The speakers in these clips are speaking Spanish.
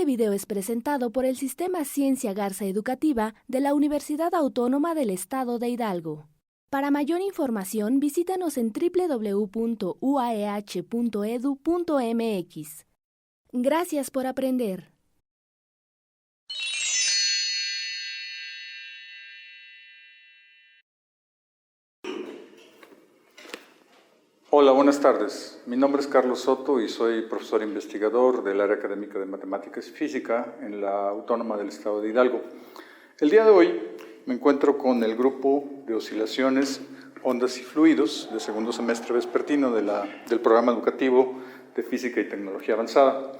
video es presentado por el Sistema Ciencia Garza Educativa de la Universidad Autónoma del Estado de Hidalgo. Para mayor información, visítanos en www.uaeh.edu.mx. Gracias por aprender. Hola, buenas tardes. Mi nombre es Carlos Soto y soy profesor investigador del área académica de Matemáticas y Física en la Autónoma del Estado de Hidalgo. El día de hoy me encuentro con el grupo de oscilaciones, ondas y fluidos de segundo semestre vespertino del programa educativo de Física y Tecnología Avanzada.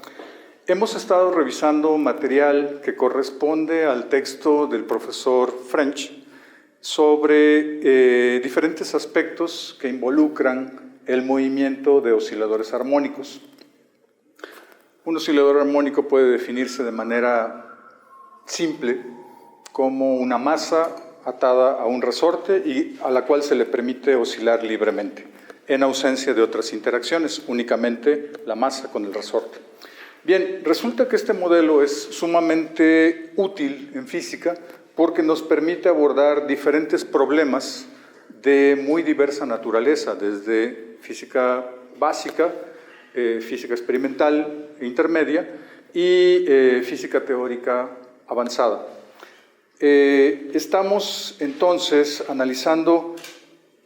Hemos estado revisando material que corresponde al texto del profesor French sobre diferentes aspectos que involucran el movimiento de osciladores armónicos. Un oscilador armónico puede definirse de manera simple como una masa atada a un resorte y a la cual se le permite oscilar libremente, en ausencia de otras interacciones, únicamente la masa con el resorte. Bien, resulta que este modelo es sumamente útil en física porque nos permite abordar diferentes problemas de muy diversa naturaleza, desde física básica, física experimental e intermedia y física teórica avanzada. Estamos entonces analizando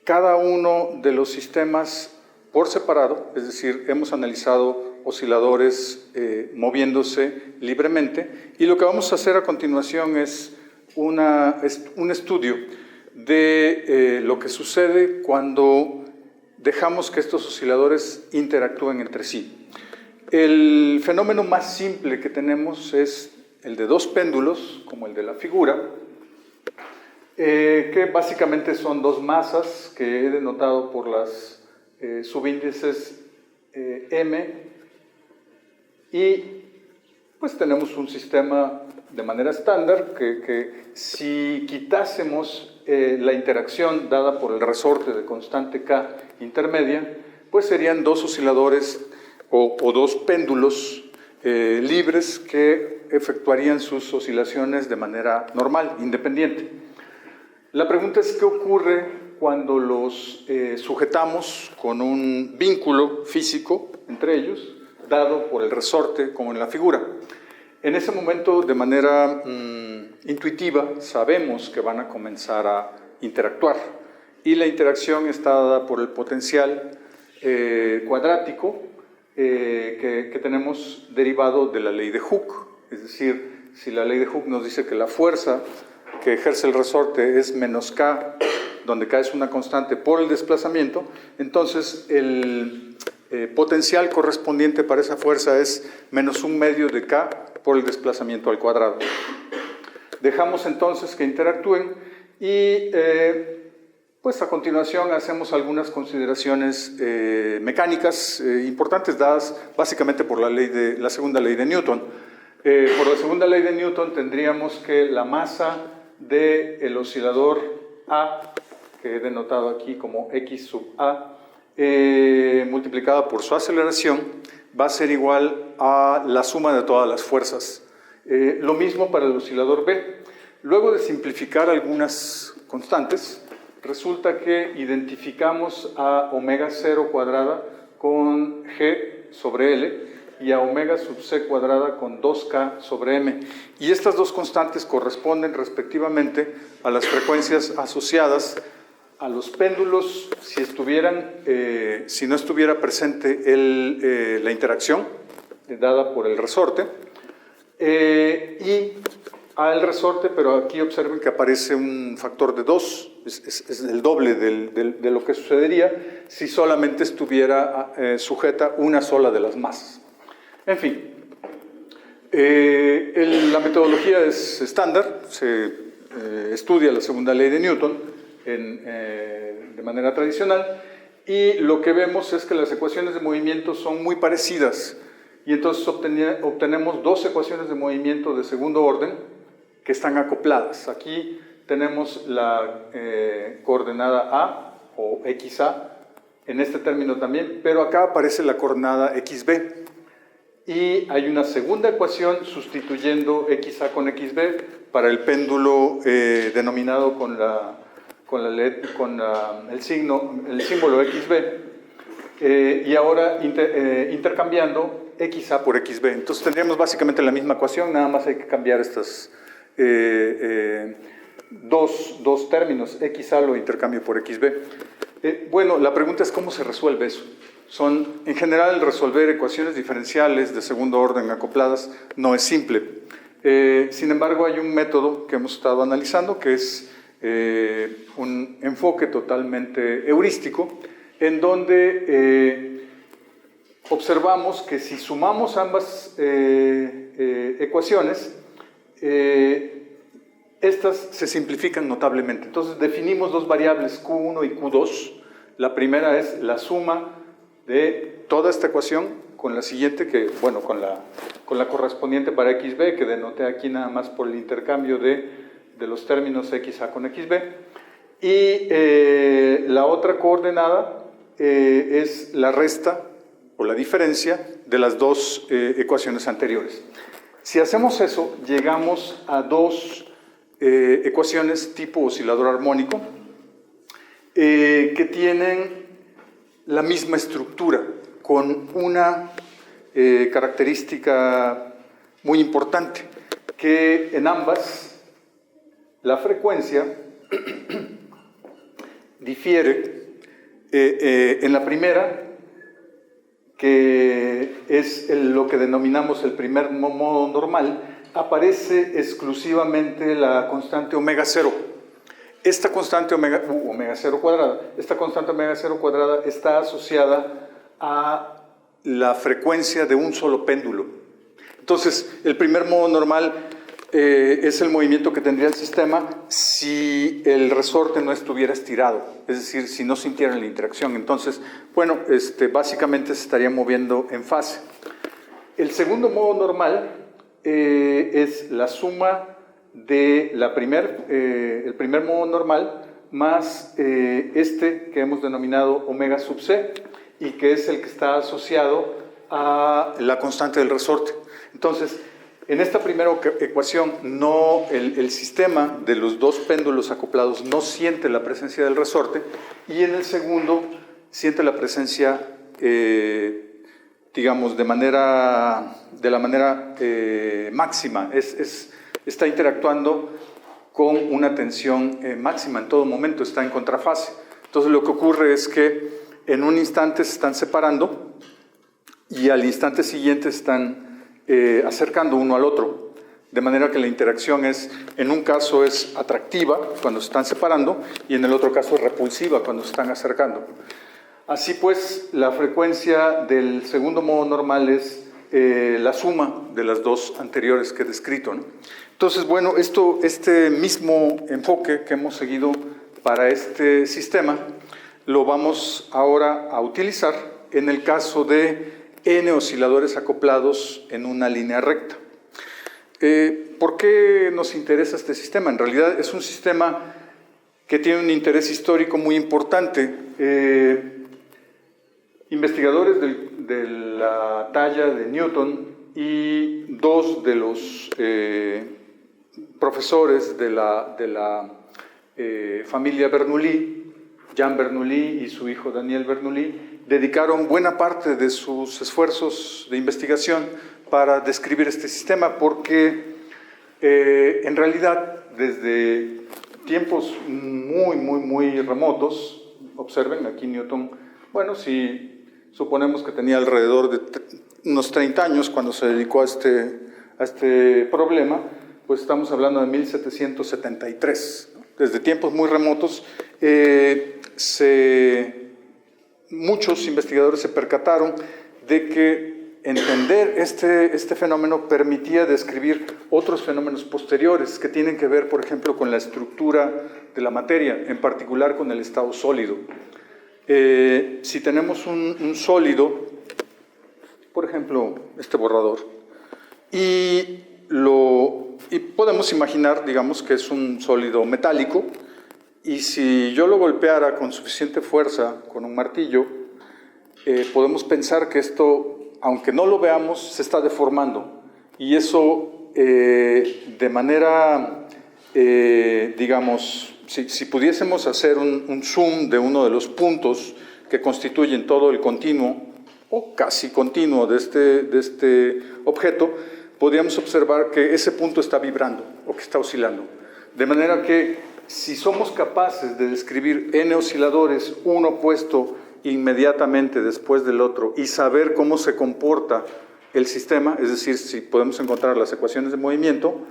cada uno de los sistemas por separado, es decir, hemos analizado osciladores moviéndose libremente y lo que vamos a hacer a continuación es un estudio de lo que sucede cuando dejamos que estos osciladores interactúen entre sí. El fenómeno más simple que tenemos es el de dos péndulos, como el de la figura, que básicamente son dos masas que he denotado por las subíndices M, y pues tenemos un sistema de manera estándar que si quitásemos la interacción dada por el resorte de constante K intermedia, pues serían dos osciladores o dos péndulos libres que efectuarían sus oscilaciones de manera normal, independiente. La pregunta es: ¿qué ocurre cuando los sujetamos con un vínculo físico entre ellos, dado por el resorte, como en la figura? En ese momento, de manera intuitiva, sabemos que van a comenzar a interactuar, y la interacción está dada por el potencial cuadrático que tenemos derivado de la ley de Hooke. Es decir, si la ley de Hooke nos dice que la fuerza que ejerce el resorte es menos K, donde K es una constante, por el desplazamiento, entonces el potencial correspondiente para esa fuerza es menos 1/2 de K por el desplazamiento al cuadrado. Dejamos entonces que interactúen y pues a continuación hacemos algunas consideraciones mecánicas importantes, dadas básicamente por la segunda ley de Newton. Por la segunda ley de Newton tendríamos que la masa del oscilador A, que he denotado aquí como X sub A, multiplicada por su aceleración, va a ser igual a la suma de todas las fuerzas. Lo mismo para el oscilador B. Luego de simplificar algunas constantes, resulta que identificamos a omega 0 cuadrada con G sobre L y a omega sub C cuadrada con 2K sobre M. Y estas dos constantes corresponden respectivamente a las frecuencias asociadas a los péndulos si no estuviera presente la interacción dada por el resorte, y al resorte, pero aquí observen que aparece un factor de 2, es el doble de lo que sucedería si solamente estuviera sujeta una sola de las masas. En fin, la metodología es estándar, se estudia la segunda ley de Newton de manera tradicional, y lo que vemos es que las ecuaciones de movimiento son muy parecidas, y entonces obtenemos dos ecuaciones de movimiento de segundo orden que están acopladas. Aquí tenemos la coordenada A o XA, en este término también, pero acá aparece la coordenada XB. y hay una segunda ecuación sustituyendo XA con XB para el péndulo denominado con el símbolo XB, y ahora intercambiando XA por XB. Entonces tendríamos básicamente la misma ecuación, nada más hay que cambiar estas dos términos, XA lo intercambio por XB. Bueno, la pregunta es ¿cómo se resuelve eso? En general, resolver ecuaciones diferenciales de segundo orden acopladas no es simple. Sin embargo, hay un método que hemos estado analizando que es un enfoque totalmente heurístico, en donde observamos que si sumamos ambas ecuaciones, estas se simplifican notablemente. Entonces definimos dos variables Q1 y Q2. La primera es la suma de toda esta ecuación con la siguiente, con la correspondiente para XB, que denoté aquí nada más por el intercambio de los términos XA con XB. Y la otra coordenada es la resta o la diferencia de las dos ecuaciones anteriores. Si hacemos eso, llegamos a dos ecuaciones tipo oscilador armónico que tienen la misma estructura, con una característica muy importante, que en ambas la frecuencia difiere. En la primera, que es lo que denominamos el primer modo normal, aparece exclusivamente la constante omega 0. Esta constante omega 0 cuadrada, está asociada a la frecuencia de un solo péndulo. Entonces, el primer modo normal es el movimiento que tendría el sistema si el resorte no estuviera estirado, es decir, si no sintiera la interacción. Entonces, bueno, básicamente se estaría moviendo en fase. El segundo modo normal es la suma de el primer modo normal más que hemos denominado omega sub c, y que es el que está asociado a la constante del resorte. Entonces, en esta primera ecuación, el sistema de los dos péndulos acoplados no siente la presencia del resorte, y en el segundo siente la presencia, digamos, de la manera máxima. Está interactuando con una tensión máxima en todo momento, está en contrafase. Entonces lo que ocurre es que en un instante se están separando y al instante siguiente se están acercando uno al otro. De manera que la interacción en un caso es atractiva cuando se están separando y en el otro caso es repulsiva cuando se están acercando. Así pues, la frecuencia del segundo modo normal es la suma de las dos anteriores que he descrito, ¿no? Entonces, bueno, este mismo enfoque que hemos seguido para este sistema lo vamos ahora a utilizar en el caso de n osciladores acoplados en una línea recta. ¿Por qué nos interesa este sistema? En realidad es un sistema que tiene un interés histórico muy importante. Investigadores de la talla de Newton y dos de los profesores de la familia Bernoulli, Jean Bernoulli y su hijo Daniel Bernoulli, dedicaron buena parte de sus esfuerzos de investigación para describir este sistema, porque en realidad desde tiempos muy remotos, observen aquí Newton, bueno, si suponemos que tenía alrededor de unos 30 años cuando se dedicó a este problema, pues estamos hablando de 1773. Desde tiempos muy remotos, muchos investigadores se percataron de que entender este fenómeno permitía describir otros fenómenos posteriores que tienen que ver, por ejemplo, con la estructura de la materia, en particular con el estado sólido. Si tenemos un sólido, por ejemplo, este borrador, y podemos imaginar, digamos, que es un sólido metálico, y si yo lo golpeara con suficiente fuerza con un martillo, podemos pensar que esto aunque no lo veamos, se está deformando. Y eso, de manera, digamos, si pudiésemos hacer un zoom de uno de los puntos que constituyen todo el continuo, o casi continuo de este objeto, podríamos observar que ese punto está vibrando o que está oscilando. De manera que si somos capaces de describir n osciladores, uno puesto inmediatamente después del otro, y saber cómo se comporta el sistema, es decir, si podemos encontrar las ecuaciones de movimiento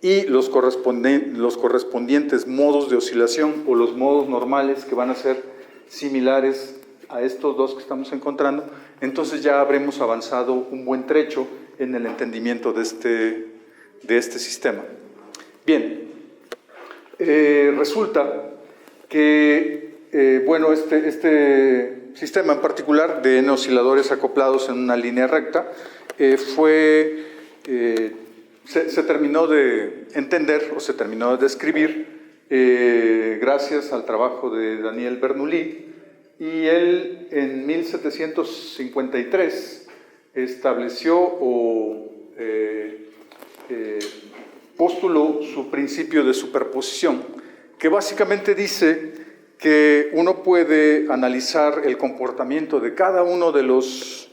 y los correspondientes modos de oscilación o los modos normales que van a ser similares a estos dos que estamos encontrando, entonces ya habremos avanzado un buen trecho en el entendimiento de este sistema. Bien, resulta que, bueno, este sistema en particular de n osciladores acoplados en una línea recta se terminó de entender o se terminó de describir gracias al trabajo de Daniel Bernoulli, y él en 1753 estableció o postuló su principio de superposición, que básicamente dice que uno puede analizar el comportamiento de cada uno de los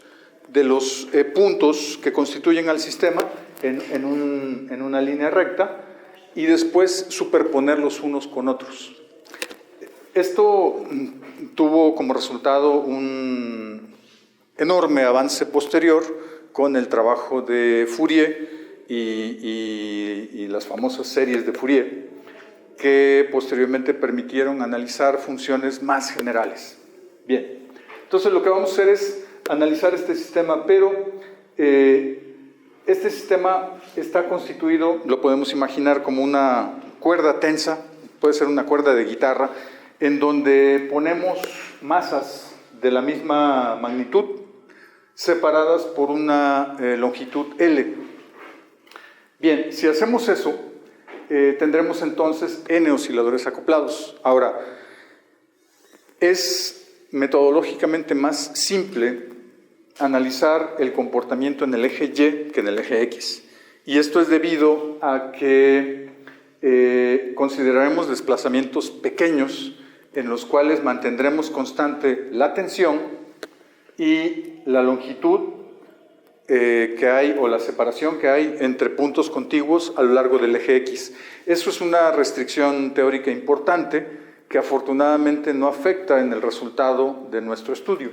puntos que constituyen al sistema en una línea recta y después superponerlos unos con otros. Esto tuvo como resultado un enorme avance posterior con el trabajo de Fourier y las famosas series de Fourier, que posteriormente permitieron analizar funciones más generales. Bien, entonces lo que vamos a hacer es analizar este sistema, pero este sistema está constituido, lo podemos imaginar como una cuerda tensa, puede ser una cuerda de guitarra, en donde ponemos masas de la misma magnitud separadas por una longitud L. Bien, si hacemos eso, tendremos entonces n osciladores acoplados. Ahora, es metodológicamente más simple analizar el comportamiento en el eje Y que en el eje X. Y esto es debido a que consideraremos desplazamientos pequeños en los cuales mantendremos constante la tensión y la longitud que hay o la separación que hay entre puntos contiguos a lo largo del eje X. Eso es una restricción teórica importante que afortunadamente no afecta en el resultado de nuestro estudio.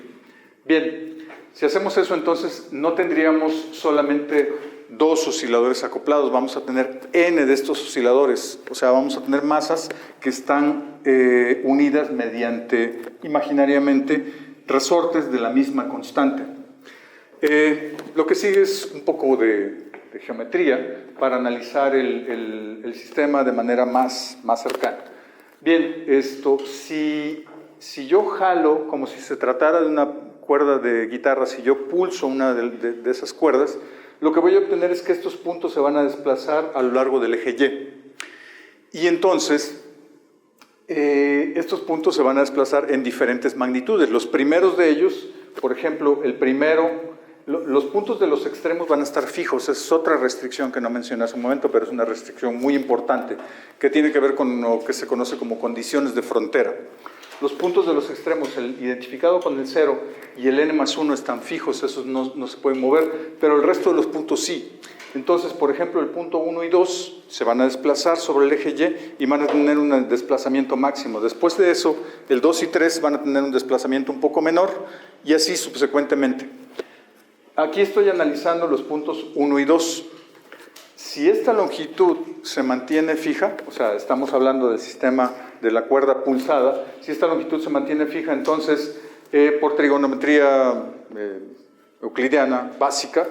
Bien, si hacemos eso, entonces no tendríamos solamente dos osciladores acoplados, vamos a tener n de estos osciladores, o sea, vamos a tener masas que están unidas mediante, imaginariamente, resortes de la misma constante. Lo que sigue es un poco de geometría para analizar el sistema de manera más cercana. Bien, si yo jalo, como si se tratara de una cuerda de guitarra, si yo pulso una de esas cuerdas, lo que voy a obtener es que estos puntos se van a desplazar a lo largo del eje Y. Y entonces, estos puntos se van a desplazar en diferentes magnitudes. Los primeros de ellos, por ejemplo, los puntos de los extremos van a estar fijos. Esa es otra restricción que no mencioné hace un momento, pero es una restricción muy importante, que tiene que ver con lo que se conoce como condiciones de frontera. Los puntos de los extremos, el identificado con el 0 y el n+1 están fijos, esos no se pueden mover, pero el resto de los puntos sí. Entonces, por ejemplo, el punto 1 y 2 se van a desplazar sobre el eje Y y van a tener un desplazamiento máximo. Después de eso, el 2 y 3 van a tener un desplazamiento un poco menor y así subsecuentemente. Aquí estoy analizando los puntos 1 y 2. Si esta longitud se mantiene fija, o sea, estamos hablando del sistema de la cuerda pulsada, si esta longitud se mantiene fija, entonces, por trigonometría euclidiana básica,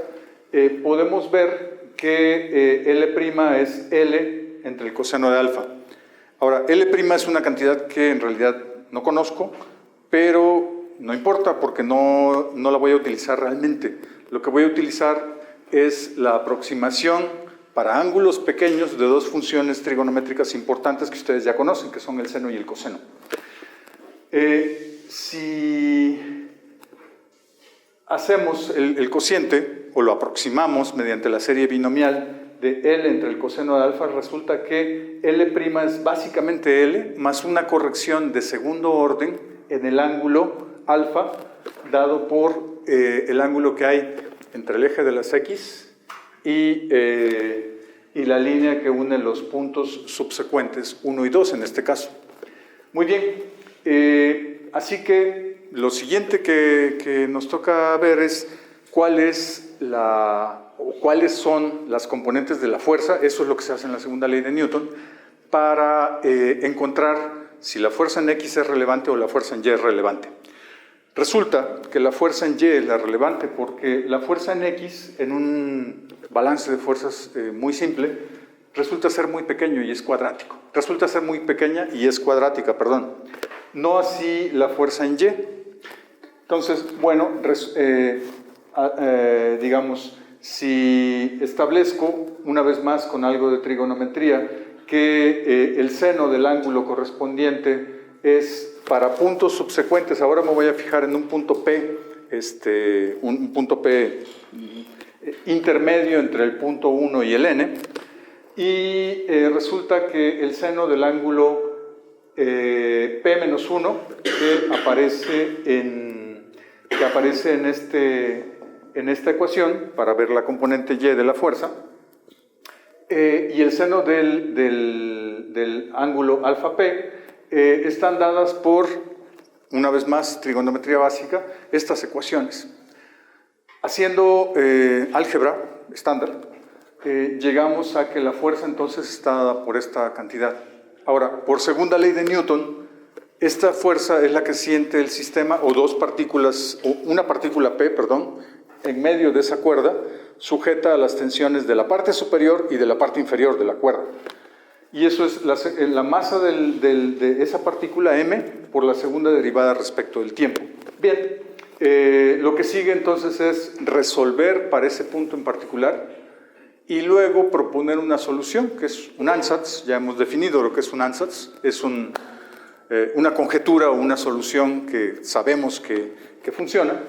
podemos ver que L' es L entre el coseno de alfa. Ahora, L' es una cantidad que en realidad no conozco, pero no importa porque no la voy a utilizar realmente. Lo que voy a utilizar es la aproximación para ángulos pequeños de dos funciones trigonométricas importantes que ustedes ya conocen, que son el seno y el coseno. hacemos el cociente, o lo aproximamos mediante la serie binomial de L entre el coseno de alfa, resulta que L' es básicamente L más una corrección de segundo orden en el ángulo alfa, dado por el ángulo que hay entre el eje de las X y la línea que une los puntos subsecuentes, 1 y 2 en este caso. Muy bien, así que lo siguiente que nos toca ver es cuáles son las componentes de la fuerza. Eso es lo que se hace en la segunda ley de Newton, para encontrar si la fuerza en X es relevante o la fuerza en Y es relevante. Resulta que la fuerza en Y es la relevante porque la fuerza en X, en un balance de fuerzas muy simple, resulta ser muy pequeño y es cuadrático. Resulta ser muy pequeña y es cuadrática, perdón. No así la fuerza en Y. Entonces, bueno, digamos, si establezco, una vez más con algo de trigonometría, que el seno del ángulo correspondiente es para puntos subsecuentes, ahora me voy a fijar en un punto P, un punto P intermedio entre el punto 1 y el N, y resulta que el seno del ángulo P-1, que aparece en esta ecuación, para ver la componente Y de la fuerza, y el seno del ángulo alfa P, están dadas por, una vez más, trigonometría básica, estas ecuaciones. Haciendo álgebra estándar, llegamos a que la fuerza entonces está dada por esta cantidad. Ahora, por segunda ley de Newton, esta fuerza es la que siente el sistema, o dos partículas, o una partícula P, perdón, en medio de esa cuerda, sujeta a las tensiones de la parte superior y de la parte inferior de la cuerda. Y eso es la masa de esa partícula m por la segunda derivada respecto del tiempo. Bien, lo que sigue entonces es resolver para ese punto en particular y luego proponer una solución, que es un ansatz. Ya hemos definido lo que es un ansatz. Es una conjetura o una solución que sabemos que funciona.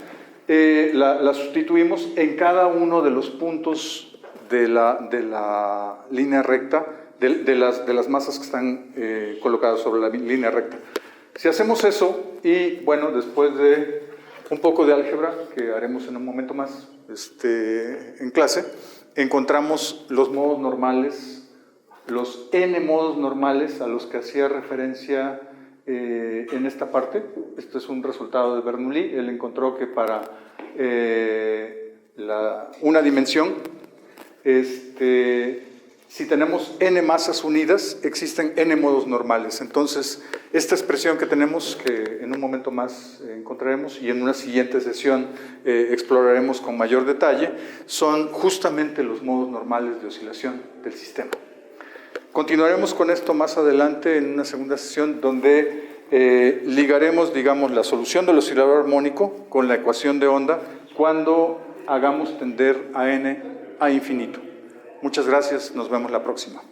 La sustituimos en cada uno de los puntos de la línea recta, de las masas que están colocadas sobre la línea recta. Si hacemos eso, y bueno, después de un poco de álgebra, que haremos en un momento más en clase, encontramos los modos normales, los n modos normales a los que hacía referencia en esta parte. Esto es un resultado de Bernoulli. Él encontró que para una dimensión, si tenemos n masas unidas, existen n modos normales. Entonces, esta expresión que tenemos, que en un momento más encontraremos y en una siguiente sesión exploraremos con mayor detalle, son justamente los modos normales de oscilación del sistema. Continuaremos con esto más adelante en una segunda sesión donde ligaremos, digamos, la solución del oscilador armónico con la ecuación de onda cuando hagamos tender a n a infinito. Muchas gracias, nos vemos la próxima.